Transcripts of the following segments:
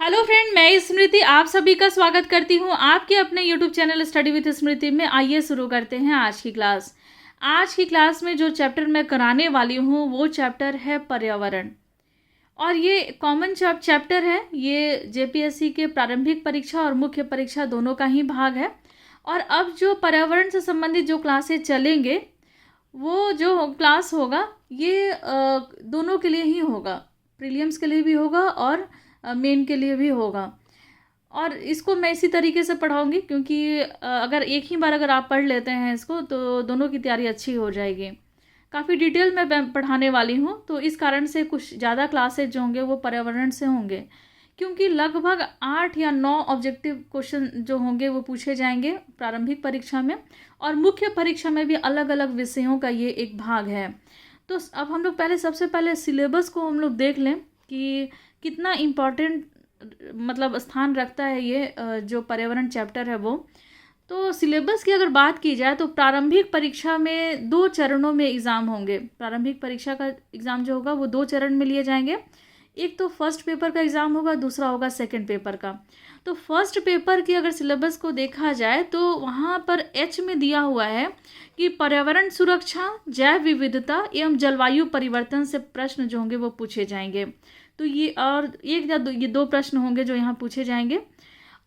Hello friend, मैं स्मृति आप सभी का स्वागत करती हूं आपके अपने यूट्यूब चैनल स्टडी विद स्मृति में। आइए शुरू करते हैं आज की क्लास। आज की क्लास में जो चैप्टर मैं कराने वाली हूं वो चैप्टर है पर्यावरण। और ये कॉमन चैप्टर है। ये जेपीएससी के प्रारंभिक परीक्षा और मुख्य परीक्षा दोनों का ही भाग है। और अब जो पर्यावरण से संबंधित जो क्लासेज चलेंगे वो जो क्लास होगा ये दोनों के लिए ही होगा, प्रीलिम्स के लिए भी होगा और मेन के लिए भी होगा। और इसको मैं इसी तरीके से पढ़ाऊंगी क्योंकि अगर एक ही बार अगर आप पढ़ लेते हैं इसको तो दोनों की तैयारी अच्छी हो जाएगी। काफ़ी डिटेल में पढ़ाने वाली हूँ, तो इस कारण से कुछ ज़्यादा क्लासेज जो होंगे वो पर्यावरण से होंगे, क्योंकि लगभग 8 या 9 ऑब्जेक्टिव क्वेश्चन जो होंगे वो पूछे जाएंगे प्रारंभिक परीक्षा में, और मुख्य परीक्षा में भी अलग अलग विषयों का ये एक भाग है। तो अब हम लोग सबसे पहले सिलेबस को हम लोग देख लें कि कितना इम्पॉर्टेंट मतलब स्थान रखता है ये जो पर्यावरण चैप्टर है वो। तो सिलेबस की अगर बात की जाए तो प्रारंभिक परीक्षा में 2 चरणों में एग्ज़ाम होंगे। प्रारंभिक परीक्षा का एग्ज़ाम जो होगा वो 2 चरण में लिए जाएंगे। एक तो फर्स्ट पेपर का एग्ज़ाम होगा, दूसरा होगा सेकंड पेपर का। तो फर्स्ट पेपर की अगर सिलेबस को देखा जाए तो वहाँ पर एच में दिया हुआ है कि पर्यावरण सुरक्षा, जैव विविधता एवं जलवायु परिवर्तन से प्रश्न जो होंगे वो पूछे जाएंगे। तो ये और एक या ये 2 प्रश्न होंगे जो यहाँ पूछे जाएंगे।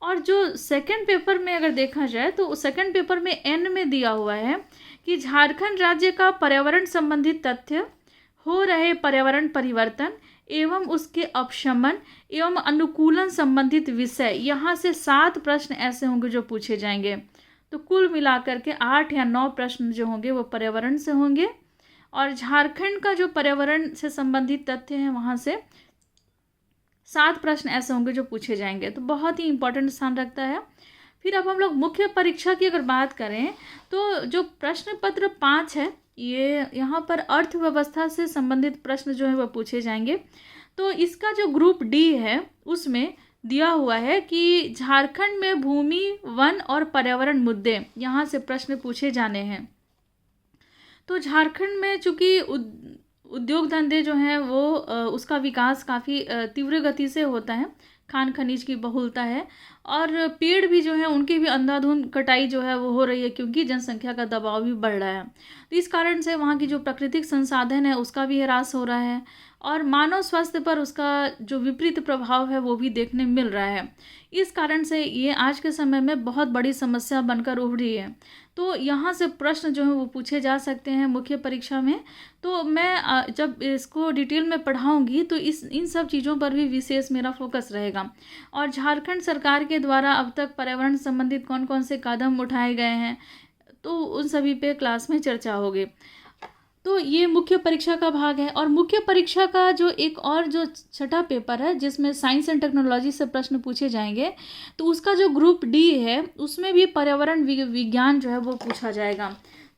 और जो सेकंड पेपर में अगर देखा जाए तो सेकंड पेपर में एन में दिया हुआ है कि झारखंड राज्य का पर्यावरण संबंधित तथ्य, हो रहे पर्यावरण परिवर्तन एवं उसके अपशमन एवं अनुकूलन संबंधित विषय। यहाँ से 7 प्रश्न ऐसे होंगे जो पूछे जाएंगे। तो कुल मिलाकर के 8 या 9 प्रश्न जो होंगे वो पर्यावरण से होंगे, और झारखंड का जो पर्यावरण से संबंधित तथ्य है वहाँ से 7 प्रश्न ऐसे होंगे जो पूछे जाएंगे। तो बहुत ही इंपॉर्टेंट स्थान रखता है। फिर अब हम लोग मुख्य परीक्षा की अगर बात करें तो जो प्रश्न पत्र 5 है ये यहाँ पर अर्थव्यवस्था से संबंधित प्रश्न जो है वो पूछे जाएंगे। तो इसका जो ग्रुप डी है उसमें दिया हुआ है कि झारखंड में भूमि, वन और पर्यावरण मुद्दे, यहाँ से प्रश्न पूछे जाने हैं। तो झारखंड में चूँकि उद्योग धंधे जो हैं वो उसका विकास काफ़ी तीव्र गति से होता है, खान खनिज की बहुलता है, और पेड़ भी जो है उनकी भी अंधाधुंध कटाई जो है वो हो रही है क्योंकि जनसंख्या का दबाव भी बढ़ रहा है। तो इस कारण से वहाँ की जो प्राकृतिक संसाधन है उसका भी ह्रास हो रहा है, और मानव स्वास्थ्य पर उसका जो विपरीत प्रभाव है वो भी देखने मिल रहा है। इस कारण से ये आज के समय में बहुत बड़ी समस्या बनकर उभरी रही है। तो यहाँ से प्रश्न जो है वो पूछे जा सकते हैं मुख्य परीक्षा में। तो मैं जब इसको डिटेल में पढ़ाऊँगी तो इन सब चीज़ों पर भी विशेष मेरा फोकस रहेगा। और झारखंड सरकार के द्वारा अब तक पर्यावरण संबंधित कौन कौन से कदम उठाए गए हैं तो उन सभी पे क्लास में चर्चा होगी। तो ये मुख्य परीक्षा का भाग है। और मुख्य परीक्षा का जो एक और जो छठा पेपर है जिसमें साइंस एंड टेक्नोलॉजी से प्रश्न पूछे जाएंगे, तो उसका जो ग्रुप डी है उसमें भी पर्यावरण विज्ञान जो है वो पूछा जाएगा।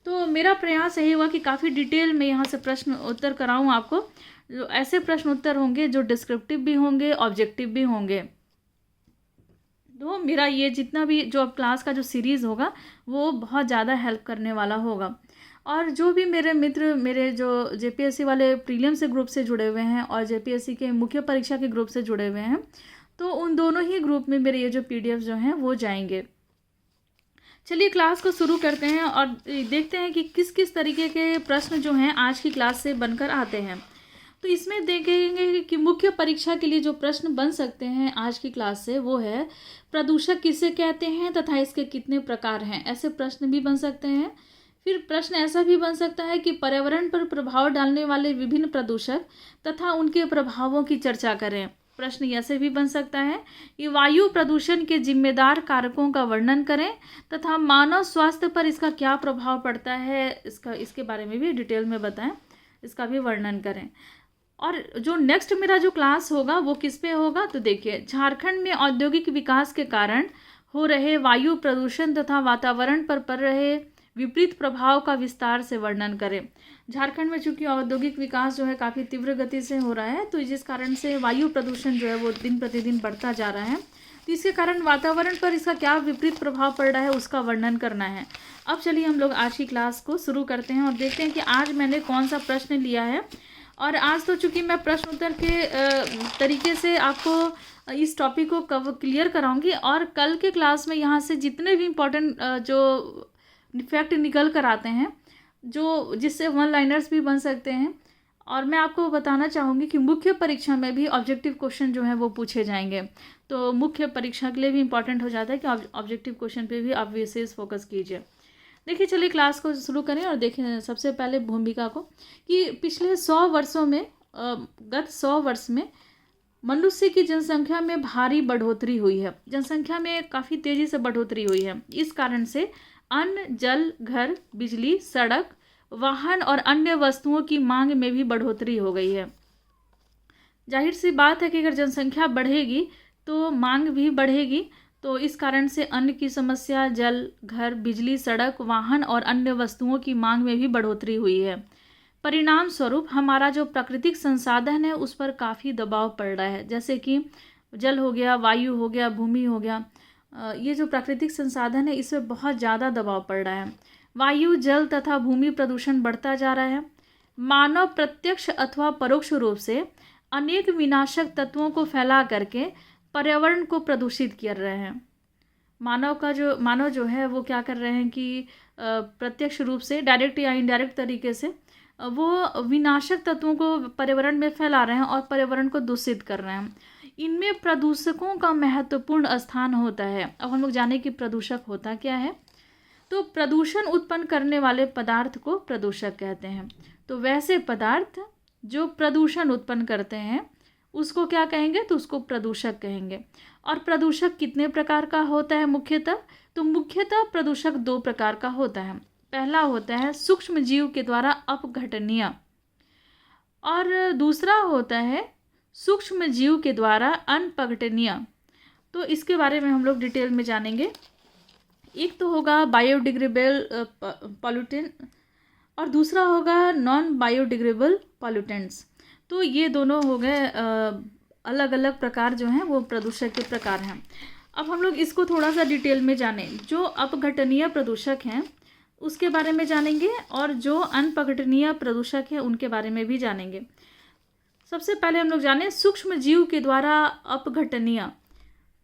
तो मेरा प्रयास यही हुआ कि काफ़ी डिटेल में यहाँ से प्रश्न उत्तर कराऊँ आपको। जो ऐसे प्रश्न उत्तर होंगे जो डिस्क्रिप्टिव भी होंगे, ऑब्जेक्टिव भी होंगे। तो मेरा ये जितना भी जो क्लास का जो सीरीज़ होगा वो बहुत ज़्यादा हेल्प करने वाला होगा। और जो भी मेरे मित्र मेरे जो जेपीएससी वाले प्रीलियम से ग्रुप से जुड़े हुए हैं और जेपीएससी के मुख्य परीक्षा के ग्रुप से जुड़े हुए हैं, तो उन दोनों ही ग्रुप में मेरे ये जो पीडीएफ जो हैं वो जाएंगे। चलिए क्लास को शुरू करते हैं और देखते हैं कि किस किस तरीके के प्रश्न जो हैं आज की क्लास से बनकर आते हैं। तो इसमें देखेंगे कि मुख्य परीक्षा के लिए जो प्रश्न बन सकते हैं आज की क्लास से वो है प्रदूषक किसे कहते हैं तथा इसके कितने प्रकार हैं, ऐसे प्रश्न भी बन सकते हैं। फिर प्रश्न ऐसा भी बन सकता है कि पर्यावरण पर प्रभाव डालने वाले विभिन्न प्रदूषक तथा उनके प्रभावों की चर्चा करें। प्रश्न ऐसे भी बन सकता है कि वायु प्रदूषण के जिम्मेदार कारकों का वर्णन करें तथा मानव स्वास्थ्य पर इसका क्या प्रभाव पड़ता है इसके बारे में भी डिटेल में बताएं, इसका भी वर्णन करें। और जो नेक्स्ट मेरा जो क्लास होगा वो किस पे होगा, तो देखिए झारखंड में औद्योगिक विकास के कारण हो रहे वायु प्रदूषण तथा वातावरण पर पड़ रहे विपरीत प्रभाव का विस्तार से वर्णन करें। झारखंड में चूंकि औद्योगिक विकास जो है काफ़ी तीव्र गति से हो रहा है, तो जिस कारण से वायु प्रदूषण जो है वो दिन प्रतिदिन बढ़ता जा रहा है, तो इसके कारण वातावरण पर इसका क्या विपरीत प्रभाव पड़ रहा है उसका वर्णन करना है। अब चलिए हम लोग आज की क्लास को शुरू करते हैं और देखते हैं कि आज मैंने कौन सा प्रश्न लिया है। और आज तो चूंकि मैं प्रश्न उत्तर के तरीके से आपको इस टॉपिक को क्लियर कराऊंगी और कल के क्लास में यहाँ से जितने भी इम्पोर्टेंट जो फैक्ट निकल कर आते हैं जो जिससे वन लाइनर्स भी बन सकते हैं, और मैं आपको बताना चाहूँगी कि मुख्य परीक्षा में भी ऑब्जेक्टिव क्वेश्चन जो है वो पूछे जाएंगे। तो मुख्य परीक्षा के लिए भी इम्पॉर्टेंट हो जाता है कि ऑब्जेक्टिव क्वेश्चन पे भी आप विशेष फोकस कीजिए। देखिए, चलिए क्लास को शुरू करें और देखें सबसे पहले भूमिका को कि पिछले 100 वर्षों में गत 100 वर्ष में मनुष्य की जनसंख्या में भारी बढ़ोतरी हुई है। जनसंख्या में काफ़ी तेज़ी से बढ़ोतरी हुई है। इस कारण से अन्न, जल, घर, बिजली, सड़क, वाहन और अन्य वस्तुओं की मांग में भी बढ़ोतरी हो गई है। जाहिर सी बात है कि अगर जनसंख्या बढ़ेगी तो मांग भी बढ़ेगी, तो इस कारण से अन्न की समस्या, जल, घर, बिजली, सड़क, वाहन और अन्य वस्तुओं की मांग में भी बढ़ोतरी हुई है। परिणाम स्वरूप हमारा जो प्राकृतिक संसाधन है उस पर काफ़ी दबाव पड़ रहा है, जैसे कि जल हो गया, वायु हो गया, भूमि हो गया। ये जो प्राकृतिक संसाधन है इस पर बहुत ज़्यादा दबाव पड़ रहा है। वायु, जल तथा भूमि प्रदूषण बढ़ता जा रहा है। मानव प्रत्यक्ष अथवा परोक्ष रूप से अनेक विनाशक तत्वों को फैला करके पर्यावरण को प्रदूषित कर रहे हैं। मानव जो है वो क्या कर रहे हैं कि प्रत्यक्ष रूप से, डायरेक्ट या इनडायरेक्ट तरीके से वो विनाशक तत्वों को पर्यावरण में फैला रहे हैं और पर्यावरण को दूषित कर रहे हैं। इनमें प्रदूषकों का महत्वपूर्ण स्थान होता है। अब हम लोग जाने कि प्रदूषक होता क्या है। तो प्रदूषण उत्पन्न करने वाले पदार्थ को प्रदूषक कहते हैं। तो वैसे पदार्थ जो प्रदूषण उत्पन्न करते हैं उसको क्या कहेंगे, तो उसको प्रदूषक कहेंगे। और प्रदूषक कितने प्रकार का होता है मुख्यतः? तो मुख्यतः प्रदूषक 2 प्रकार का होता है। पहला होता है सूक्ष्म जीव के द्वारा अपघटनीय, और दूसरा होता है सूक्ष्म जीव के द्वारा अनपघटनीय। तो इसके बारे में हम लोग डिटेल में जानेंगे। एक तो होगा बायोडिग्रेडेबल पॉल्यूटेंट और दूसरा होगा नॉन बायोडिग्रेडेबल पॉल्यूटेंट्स। तो ये दोनों हो गए अलग अलग प्रकार जो हैं वो प्रदूषक के प्रकार हैं। अब हम लोग इसको थोड़ा सा डिटेल में जानें। जो अपघटनीय प्रदूषक हैं उसके बारे में जानेंगे और जो अनपघटनीय प्रदूषक हैं उनके बारे में भी जानेंगे। सबसे पहले हम लोग जानें सूक्ष्म जीव के द्वारा अपघटनीय।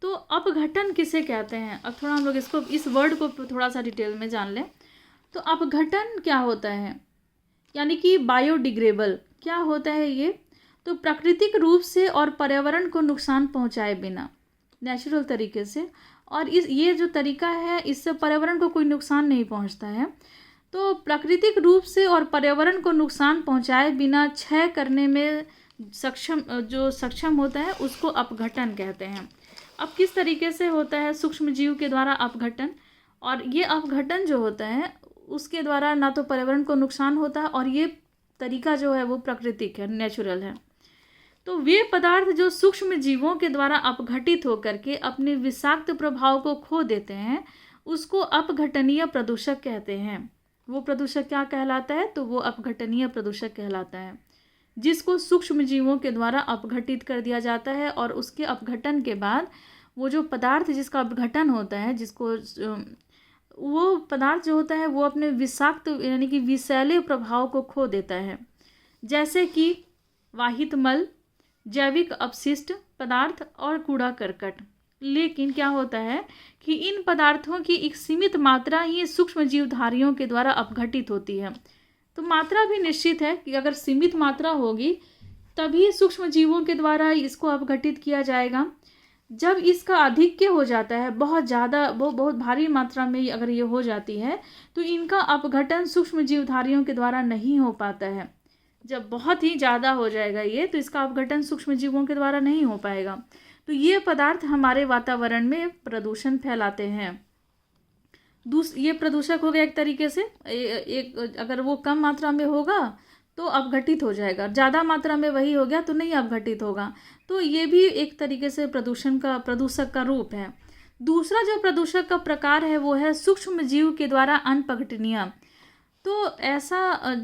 तो अपघटन किसे कहते हैं? अब थोड़ा हम लोग इस वर्ड को थोड़ा सा डिटेल में जान लें। तो अपघटन क्या होता है, यानी कि बायोडिग्रेडेबल क्या होता है ये? तो प्राकृतिक रूप से और पर्यावरण को नुकसान पहुंचाए बिना, नेचुरल तरीके से, और ये जो तरीका है इससे पर्यावरण को कोई नुकसान नहीं पहुंचता है। तो प्राकृतिक रूप से और पर्यावरण को नुकसान पहुंचाए बिना क्षय करने में सक्षम होता है उसको अपघटन कहते हैं। अब किस तरीके से होता है सूक्ष्म जीव के द्वारा अपघटन? और ये अपघटन जो होता है उसके द्वारा ना तो पर्यावरण को नुकसान होता है और ये तरीका जो है वो प्राकृतिक है, नेचुरल है। तो वे पदार्थ जो सूक्ष्म जीवों के द्वारा अपघटित होकर के अपने विषाक्त प्रभाव को खो देते हैं उसको अपघटनीय प्रदूषक कहते हैं। वो प्रदूषक क्या कहलाता है? तो वो अपघटनीय प्रदूषक कहलाता है, जिसको सूक्ष्म जीवों के द्वारा अपघटित कर दिया जाता है और उसके अपघटन के बाद वो जो पदार्थ जिसका अपघटन होता है, वो पदार्थ जो होता है वो अपने विषाक्त यानी कि विषैले प्रभाव को खो देता है, जैसे कि वाहित मल, जैविक अपशिष्ट पदार्थ और कूड़ा करकट। लेकिन क्या होता है कि इन पदार्थों की एक सीमित मात्रा ही सूक्ष्म जीवधारियों के द्वारा अपघटित होती है। तो मात्रा भी निश्चित है कि अगर सीमित मात्रा होगी तभी सूक्ष्म जीवों के द्वारा इसको अपघटित किया जाएगा। जब इसका अधिक्य हो जाता है, बहुत ज़्यादा, बहुत भारी मात्रा में अगर ये हो जाती है तो इनका अपघटन सूक्ष्म जीवधारियों के द्वारा नहीं हो पाता है। जब बहुत ही ज़्यादा हो जाएगा ये तो इसका अपघटन सूक्ष्म जीवों के द्वारा नहीं हो पाएगा। तो ये पदार्थ हमारे वातावरण में प्रदूषण फैलाते हैं। ये प्रदूषक हो गया एक तरीके से। अगर वो कम मात्रा में होगा तो अपघटित हो जाएगा, ज़्यादा मात्रा में वही हो गया तो नहीं अपघटित होगा। तो ये भी एक तरीके से प्रदूषक का रूप है। दूसरा जो प्रदूषक का प्रकार है वो है सूक्ष्म जीव के द्वारा अनपघटनीय। तो ऐसा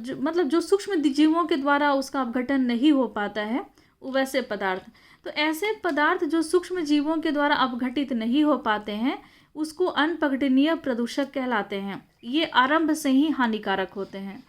जो सूक्ष्म जीवों के द्वारा उसका अपघटन नहीं हो पाता है वैसे पदार्थ। तो ऐसे पदार्थ जो सूक्ष्म जीवों के द्वारा अपघटित नहीं हो पाते हैं उसको अनपघटनीय प्रदूषक कहलाते हैं। ये आरंभ से ही हानिकारक होते हैं।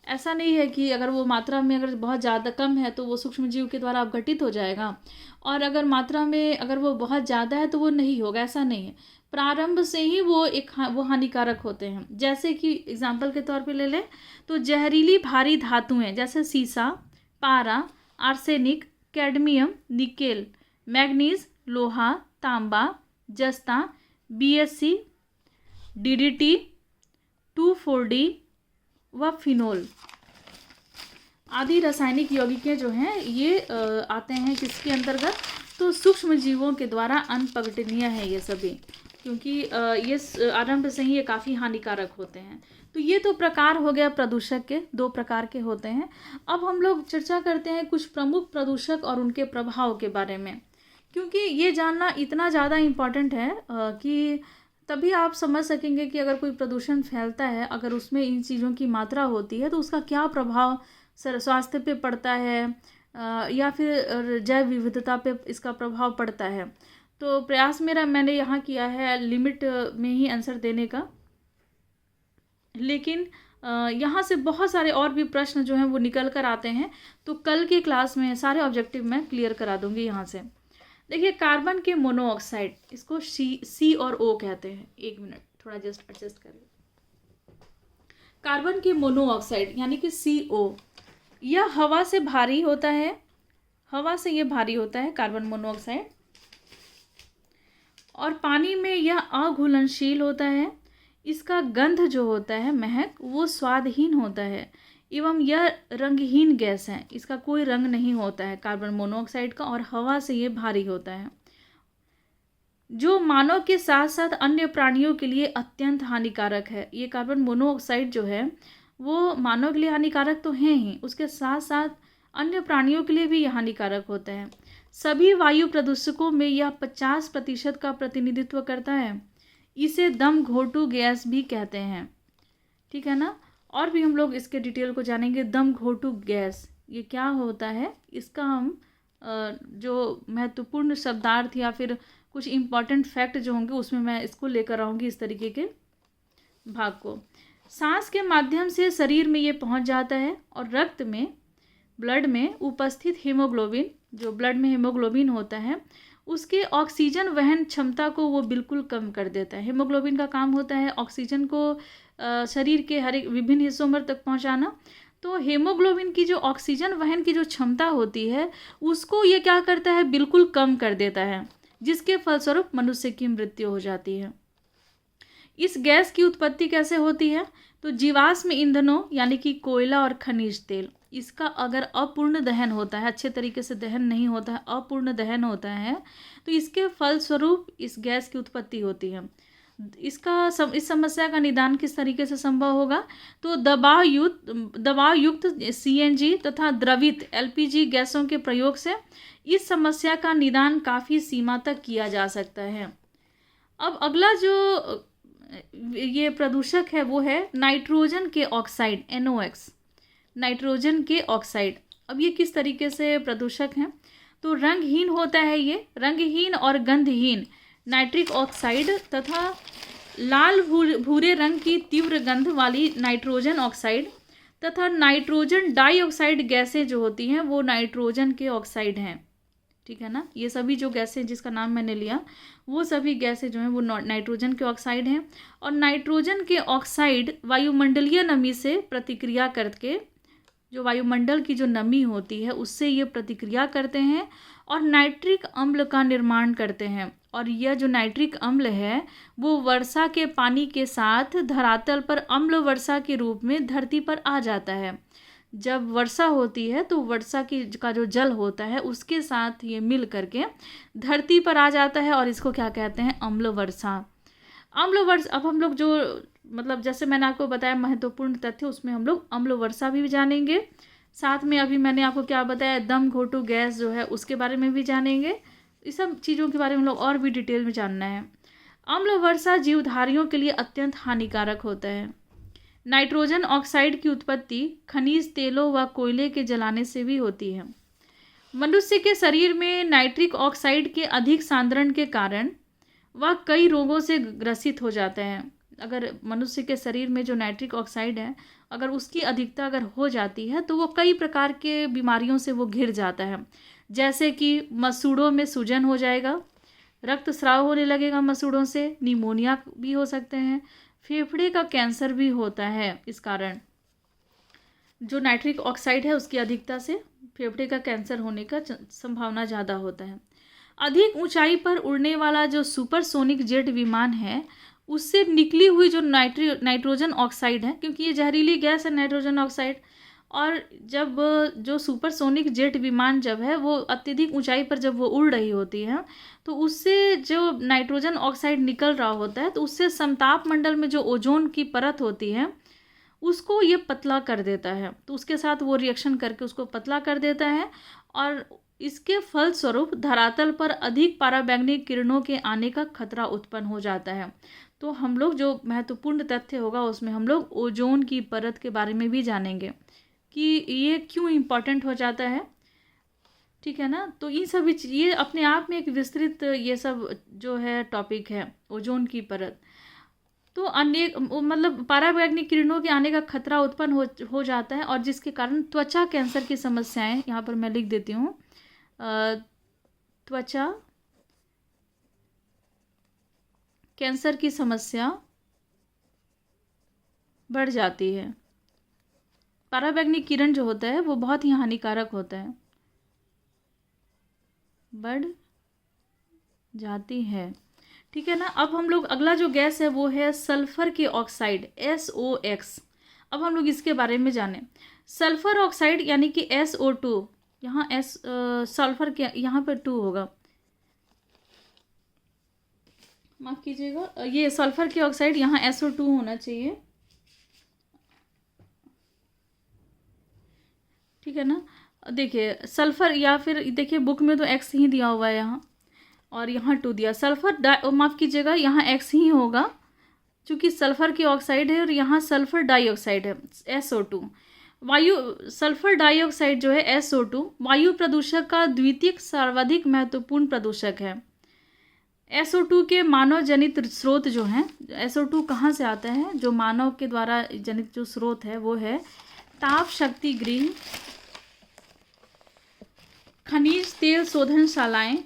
ऐसा नहीं है कि अगर वो मात्रा में अगर बहुत ज़्यादा कम है तो वो सूक्ष्म जीव के द्वारा अपघटित हो जाएगा, और अगर मात्रा में अगर वो बहुत ज़्यादा है तो वो नहीं होगा, ऐसा नहीं है। प्रारंभ से ही वो वो हानिकारक होते हैं। जैसे कि एग्जाम्पल के तौर पे ले लें तो जहरीली भारी धातुएं जैसे सीसा, पारा, आर्सेनिक, कैडमियम, निकेल, मैग्नीज, लोहा, तांबा, जस्ता, BSC, DDT, 2,4-D व फिनोल आदि रासायनिक यौगिकें जो हैं ये आते हैं किसके अंतर्गत, तो सूक्ष्म जीवों के द्वारा अनपघटनीय है ये सभी, क्योंकि ये आरंभ से ही ये काफ़ी हानिकारक होते हैं। तो ये तो प्रकार हो गया प्रदूषक के, 2 प्रकार के होते हैं। अब हम लोग चर्चा करते हैं कुछ प्रमुख प्रदूषक और उनके प्रभाव के बारे में, क्योंकि ये जानना इतना ज़्यादा इम्पॉर्टेंट है कि तभी आप समझ सकेंगे कि अगर कोई प्रदूषण फैलता है, अगर उसमें इन चीज़ों की मात्रा होती है तो उसका क्या प्रभाव स्वास्थ्य पे पड़ता है या फिर जैव विविधता पे इसका प्रभाव पड़ता है। तो प्रयास मैंने यहाँ किया है लिमिट में ही आंसर देने का, लेकिन यहाँ से बहुत सारे और भी प्रश्न जो हैं वो निकल कर आते हैं, तो कल के क्लास में सारे ऑब्जेक्टिव मैं क्लियर करा दूंगी यहाँ से। देखिए कार्बन के मोनोऑक्साइड, इसको सी और ओ कहते हैं। एक मिनट थोड़ा जस्ट एडजस्ट करें। कार्बन के मोनोऑक्साइड यानी कि CO, यह हवा से भारी होता है, हवा से ये भारी होता है कार्बन मोनोऑक्साइड, और पानी में यह अघुलनशील होता है। इसका गंध जो होता है, महक, वो स्वादहीन होता है एवं यह रंगहीन गैस है, इसका कोई रंग नहीं होता है कार्बन मोनोऑक्साइड का, और हवा से ये भारी होता है, जो मानव के साथ साथ अन्य प्राणियों के लिए अत्यंत हानिकारक है। ये कार्बन मोनोऑक्साइड जो है वो मानव के लिए हानिकारक तो है ही, उसके साथ साथ अन्य प्राणियों के लिए भी यह हानिकारक होता है। सभी वायु प्रदूषकों में यह 50% का प्रतिनिधित्व करता है। इसे दम घोटू गैस भी कहते हैं, ठीक है ना। और भी हम लोग इसके डिटेल को जानेंगे। दम घोटू गैस ये क्या होता है, इसका हम जो महत्वपूर्ण शब्दार्थ या फिर कुछ इम्पॉर्टेंट फैक्ट जो होंगे उसमें मैं इसको लेकर आऊँगी, इस तरीके के भाग को। सांस के माध्यम से शरीर में ये पहुंच जाता है और रक्त में, ब्लड में उपस्थित हीमोग्लोबिन, जो ब्लड में हीमोग्लोबिन होता है, उसके ऑक्सीजन वहन क्षमता को वो बिल्कुल कम कर देता है। हीमोग्लोबिन का काम होता है ऑक्सीजन को शरीर के हर एक विभिन्न हिस्सों में तक पहुंचाना। तो हीमोग्लोबिन की जो ऑक्सीजन वहन की जो क्षमता होती है उसको ये क्या करता है, बिल्कुल कम कर देता है, जिसके फलस्वरूप मनुष्य की मृत्यु हो जाती है। इस गैस की उत्पत्ति कैसे होती है, तो जीवाश्म ईंधनों यानी कि कोयला और खनिज तेल, इसका अगर अपूर्ण दहन होता है, अच्छे तरीके से दहन नहीं होता है, अपूर्ण दहन होता है, तो इसके फलस्वरूप इस गैस की उत्पत्ति होती है। इस समस्या का निदान किस तरीके से संभव होगा, तो दबाव युक्त CNG तथा द्रवित LPG गैसों के प्रयोग से इस समस्या का निदान काफ़ी सीमा तक किया जा सकता है। अब अगला जो ये प्रदूषक है वो है नाइट्रोजन के ऑक्साइड, NOx, नाइट्रोजन के ऑक्साइड। अब ये किस तरीके से प्रदूषक हैं, तो रंगहीन होता है ये, रंगहीन और गंधहीन नाइट्रिक ऑक्साइड तथा लाल भूरे रंग की तीव्र गंध वाली नाइट्रोजन ऑक्साइड तथा नाइट्रोजन डाइऑक्साइड गैसें जो होती हैं वो नाइट्रोजन के ऑक्साइड हैं, ठीक है ना। ये सभी जो गैसें जिसका नाम मैंने लिया वो सभी गैसें जो हैं वो नाइट्रोजन के ऑक्साइड हैं। और नाइट्रोजन के ऑक्साइड वायुमंडलीय नमी से प्रतिक्रिया करके, जो वायुमंडल की जो नमी होती है उससे ये प्रतिक्रिया करते हैं और नाइट्रिक अम्ल का निर्माण करते हैं। और यह जो नाइट्रिक अम्ल है वो वर्षा के पानी के साथ धरातल पर अम्ल वर्षा के रूप में धरती पर आ जाता है। जब वर्षा होती है तो वर्षा का जो जल होता है उसके साथ ये मिल करके धरती पर आ जाता है और इसको क्या कहते हैं, अम्ल वर्षा। अम्ल वर्षा, अब हम लोग जो मतलब जैसे मैंने आपको बताया महत्वपूर्ण तथ्य, उसमें हम लोग अम्ल वर्षा भी जानेंगे, साथ में अभी मैंने आपको क्या बताया दम घोटू गैस जो है उसके बारे में भी जानेंगे। इस सब चीज़ों के बारे में हम लोग और भी डिटेल में जानना है। अम्ल वर्षा जीवधारियों के लिए अत्यंत हानिकारक होता है। नाइट्रोजन ऑक्साइड की उत्पत्ति खनिज तेलों व कोयले के जलाने से भी होती है। मनुष्य के शरीर में नाइट्रिक ऑक्साइड के अधिक सांद्रण के कारण वह कई रोगों से ग्रसित हो जाता है। अगर मनुष्य के शरीर में जो नाइट्रिक ऑक्साइड है, अगर उसकी अधिकता अगर हो जाती है तो वो कई प्रकार के बीमारियों से वो घिर जाता है। जैसे कि मसूड़ों में सूजन हो जाएगा, रक्तस्राव होने लगेगा मसूड़ों से, निमोनिया भी हो सकते हैं, फेफड़े का कैंसर भी होता है। इस कारण जो नाइट्रिक ऑक्साइड है उसकी अधिकता से फेफड़े का कैंसर होने का संभावना ज़्यादा होता है। अधिक ऊंचाई पर उड़ने वाला जो सुपरसोनिक जेट विमान है, उससे निकली हुई जो नाइट्रोजन ऑक्साइड है, क्योंकि ये जहरीली गैस है नाइट्रोजन ऑक्साइड, और जब जो सुपरसोनिक जेट विमान जब है वो अत्यधिक ऊंचाई पर जब वो उड़ रही होती है तो उससे जो नाइट्रोजन ऑक्साइड निकल रहा होता है तो उससे समताप मंडल में जो ओजोन की परत होती है उसको ये पतला कर देता है। तो उसके साथ वो रिएक्शन करके उसको पतला कर देता है और इसके फलस्वरूप धरातल पर अधिक पराबैंगनी किरणों के आने का खतरा उत्पन्न हो जाता है। तो हम लोग जो महत्वपूर्ण तथ्य होगा उसमें हम लोग ओजोन की परत के बारे में भी जानेंगे कि ये क्यों इम्पोर्टेंट हो जाता है। ठीक है ना। तो ये सभी ये अपने आप में एक विस्तृत ये सब जो है टॉपिक है ओजोन की परत। तो अनेक मतलब पराबैंगनी किरणों के आने का खतरा उत्पन्न हो जाता है और जिसके कारण त्वचा कैंसर की समस्याएं, यहाँ पर मैं लिख देती हूँ, त्वचा कैंसर की समस्या बढ़ जाती है। पराबैंगनी किरण जो होता है वो बहुत ही हानिकारक होता है, बढ़ जाती है। ठीक है ना। अब हम लोग अगला जो गैस है वो है सल्फर की ऑक्साइड SOX। अब हम लोग इसके बारे में जानें। सल्फर ऑक्साइड यानी कि SO2, यहाँ सल्फर के यहाँ पर 2 होगा, माफ़ कीजिएगा, ये सल्फर की ऑक्साइड यहाँ SO2 होना चाहिए। ठीक है ना। देखिए सल्फर, या फिर देखिए बुक में तो X ही दिया हुआ है यहाँ और यहाँ 2 दिया। सल्फर माफ़ कीजिएगा, यहाँ X ही होगा क्योंकि सल्फर की ऑक्साइड है और यहाँ सल्फर डाइऑक्साइड है SO2। सल्फर डाइऑक्साइड जो है SO2 वायु प्रदूषक का द्वितीयक सर्वाधिक महत्वपूर्ण प्रदूषक है। SO2 के मानव जनित स्रोत जो हैं, SO2 कहाँ से आता है, जो मानव के द्वारा जनित जो स्रोत है वो है ताप शक्ति गृह, खनिज तेल शोधनशालाएं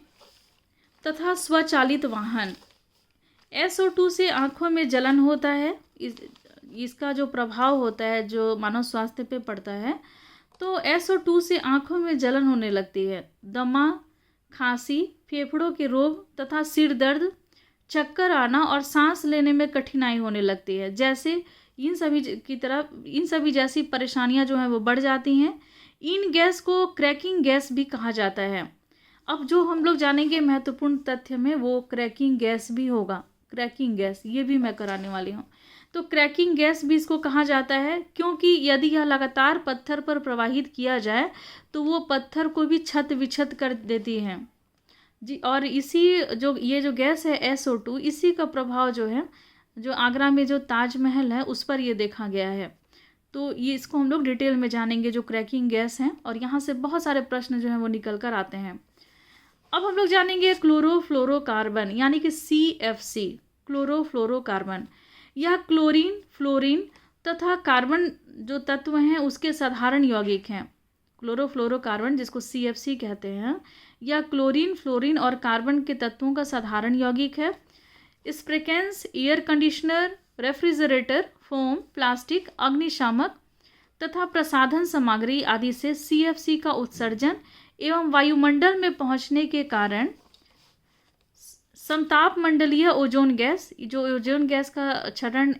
तथा स्वचालित वाहन। SO2 से आँखों में जलन होता है, इसका जो प्रभाव होता है जो मानव स्वास्थ्य पे पड़ता है, तो SO2 से आँखों में जलन होने लगती है, दमा, खांसी, फेफड़ों के रोग तथा सिर दर्द, चक्कर आना और सांस लेने में कठिनाई होने लगती है। जैसे इन सभी जैसी परेशानियां जो हैं वो बढ़ जाती हैं। इन गैस को क्रैकिंग गैस भी कहा जाता है। अब जो हम लोग जानेंगे महत्वपूर्ण तथ्य में वो क्रैकिंग गैस भी होगा। क्रैकिंग गैस ये भी मैं कराने वाली हूँ। तो क्रैकिंग गैस भी इसको कहा जाता है क्योंकि यदि यह लगातार पत्थर पर प्रवाहित किया जाए तो वो पत्थर को भी छत विछत कर देती है जी। और ये जो गैस है SO2, इसी का प्रभाव जो है जो आगरा में जो ताजमहल है उस पर ये देखा गया है। तो ये इसको हम लोग डिटेल में जानेंगे जो क्रैकिंग गैस हैं, और यहाँ से बहुत सारे प्रश्न जो हैं वो निकल कर आते हैं। अब हम लोग जानेंगे क्लोरोफ्लोरोकार्बन यानी कि CFC, क्लोरोफ्लोरोकार्बन। यह क्लोरीन, फ्लोरीन तथा कार्बन जो तत्व हैं उसके साधारण यौगिक हैं। क्लोरोफ्लोरोकार्बन जिसको CFC कहते हैं, यह क्लोरीन, फ्लोरीन और कार्बन के तत्वों का साधारण यौगिक है। स्प्रेकेंस, air conditioner, refrigerator, foam, plastic, अग्निशामक तथा प्रसाधन सामग्री आदि से CFC का उत्सर्जन एवं वायुमंडल में पहुंचने के कारण समताप मंडलीय ओजोन गैस, जो ओजोन गैस का क्षरण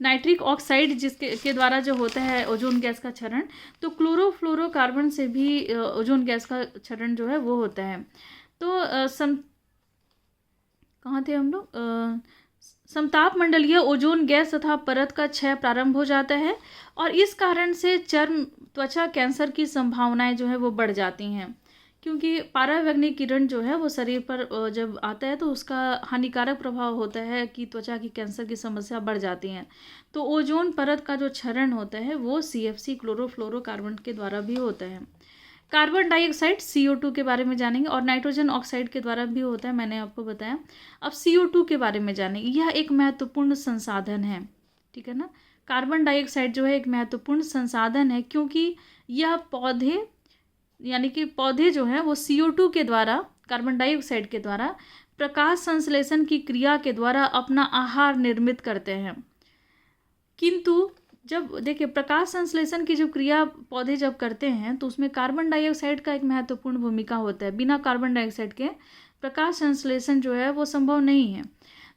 नाइट्रिक ऑक्साइड जिसके द्वारा जो होता है ओजोन गैस का क्षरण, तो क्लोरोफ्लोरोकार्बन से भी ओजोन गैस का क्षरण जो है वो होता है। तो कहाँ थे हम लोग, समताप मंडलीय ओजोन गैस तथा परत का क्षय प्रारंभ हो जाता है और इस कारण से चर्म त्वचा कैंसर की संभावनाएं जो है वो बढ़ जाती हैं, क्योंकि पराबैंगनी किरण जो है वो शरीर पर जब आता है तो उसका हानिकारक प्रभाव होता है कि त्वचा की कैंसर की समस्या बढ़ जाती हैं। तो ओजोन परत का जो क्षरण होता है वो CFC क्लोरोफ्लोरोकार्बन के द्वारा भी होता है। कार्बन डाइऑक्साइड CO2 के बारे में जानेंगे, और नाइट्रोजन ऑक्साइड के द्वारा भी होता है, मैंने आपको बताया। अब CO2 के बारे में जानेंगे। यह एक महत्वपूर्ण संसाधन है, ठीक है ना। कार्बन डाइऑक्साइड जो है एक महत्वपूर्ण संसाधन है, क्योंकि यह पौधे यानी कि पौधे जो हैं वो CO2 के द्वारा, कार्बन डाइऑक्साइड के द्वारा प्रकाश संश्लेषण की क्रिया के द्वारा अपना आहार निर्मित करते हैं। किंतु जब देखिए प्रकाश संश्लेषण की जो क्रिया पौधे जब करते हैं तो उसमें कार्बन डाइऑक्साइड का एक महत्वपूर्ण भूमिका होता है। बिना कार्बन डाइऑक्साइड के प्रकाश संश्लेषण जो है वो संभव नहीं है।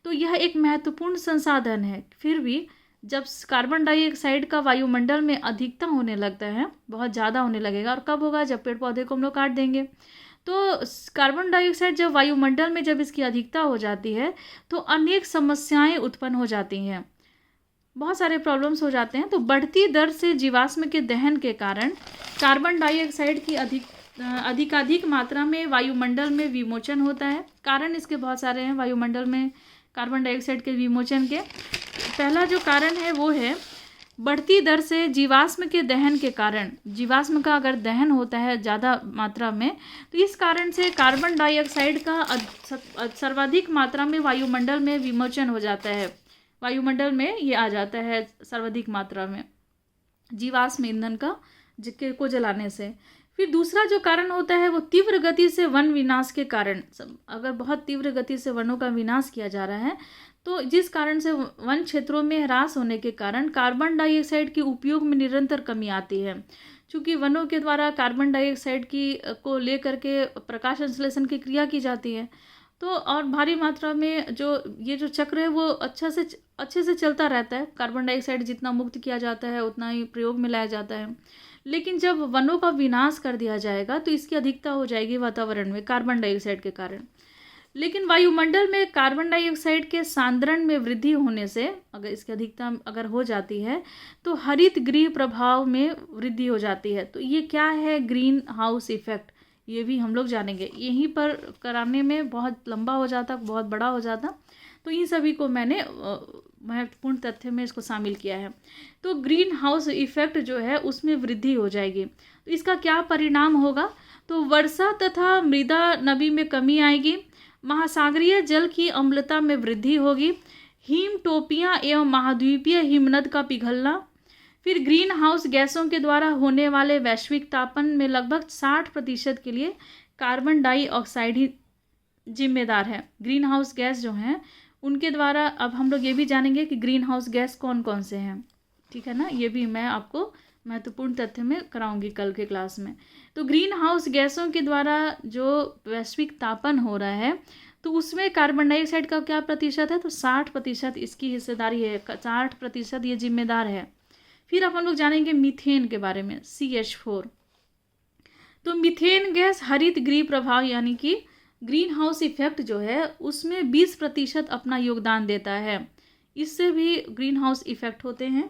तो यह एक महत्वपूर्ण संसाधन है। फिर भी जब कार्बन डाइऑक्साइड का वायुमंडल में अधिकता होने लगता है, बहुत ज़्यादा होने लगेगा, और कब होगा, जब पेड़ पौधे को हम लोग काट देंगे। तो कार्बन डाइऑक्साइड जब वायुमंडल में जब इसकी अधिकता हो जाती है तो अनेक समस्याएं उत्पन्न हो जाती हैं, बहुत सारे प्रॉब्लम्स हो जाते हैं। तो बढ़ती दर से जीवाश्म के दहन के कारण कार्बन डाइऑक्साइड की अधिकाधिक मात्रा में वायुमंडल में विमोचन होता है। कारण इसके बहुत सारे हैं वायुमंडल में कार्बन डाइऑक्साइड के विमोचन के। पहला जो कारण है वो है बढ़ती दर से जीवाश्म के दहन के कारण। जीवाश्म का अगर दहन होता है ज़्यादा मात्रा में तो इस कारण से कार्बन डाइऑक्साइड का सर्वाधिक मात्रा में वायुमंडल में विमोचन हो जाता है। वायुमंडल में ये आ जाता है सर्वाधिक मात्रा में जीवाश्म ईंधन का को जलाने से। फिर दूसरा जो कारण होता है वो तीव्र गति से वन विनाश के कारण। अगर बहुत तीव्र गति से वनों का विनाश किया जा रहा है तो जिस कारण से वन क्षेत्रों में ह्रास होने के कारण कार्बन डाइऑक्साइड के उपयोग में निरंतर कमी आती है। चूँकि वनों के द्वारा कार्बन डाइऑक्साइड को लेकर के प्रकाश संश्लेषण की क्रिया की जाती है, तो और भारी मात्रा में ये जो चक्र है वो अच्छे से चलता रहता है। कार्बन डाइऑक्साइड जितना मुक्त किया जाता है उतना ही प्रयोग में लाया जाता है। लेकिन जब वनों का विनाश कर दिया जाएगा तो इसकी अधिकता हो जाएगी वातावरण में कार्बन डाइऑक्साइड के कारण। लेकिन वायुमंडल में कार्बन डाइऑक्साइड के सांद्रण में वृद्धि होने से अगर इसकी अधिकता अगर हो जाती है तो हरित गृह प्रभाव में वृद्धि हो जाती है। तो ये क्या है, ग्रीन हाउस इफेक्ट, ये भी हम लोग जानेंगे। यहीं पर कराने में बहुत लंबा हो जाता, बहुत बड़ा हो जाता, तो इन सभी को मैंने महत्वपूर्ण तथ्य में इसको शामिल किया है। तो ग्रीन हाउस इफेक्ट जो है उसमें वृद्धि हो जाएगी। तो इसका क्या परिणाम होगा, तो वर्षा तथा मृदा नमी में कमी आएगी, महासागरीय जल की अम्लता में वृद्धि होगी, हिम टोपियाँ एवं महाद्वीपीय हिमनद का पिघलना। फिर ग्रीन हाउस गैसों के द्वारा होने वाले वैश्विक तापन में लगभग 60% के लिए कार्बन डाइऑक्साइड ही जिम्मेदार है। ग्रीन हाउस गैस जो हैं उनके द्वारा अब हम लोग ये भी जानेंगे कि ग्रीन हाउस गैस कौन कौन से हैं, ठीक है ना। ये भी मैं आपको महत्वपूर्ण तथ्य में कराऊंगी कल के क्लास में। तो ग्रीन हाउस गैसों के द्वारा जो वैश्विक तापन हो रहा है तो उसमें कार्बन डाइऑक्साइड का क्या प्रतिशत है, तो 60% इसकी हिस्सेदारी है, 60% ये जिम्मेदार है। फिर अब हम लोग जानेंगे मीथेन के बारे में, CH4। तो मीथेन गैस हरित गृह प्रभाव यानी कि ग्रीन हाउस इफेक्ट जो है उसमें 20% अपना योगदान देता है। इससे भी ग्रीन हाउस इफेक्ट होते हैं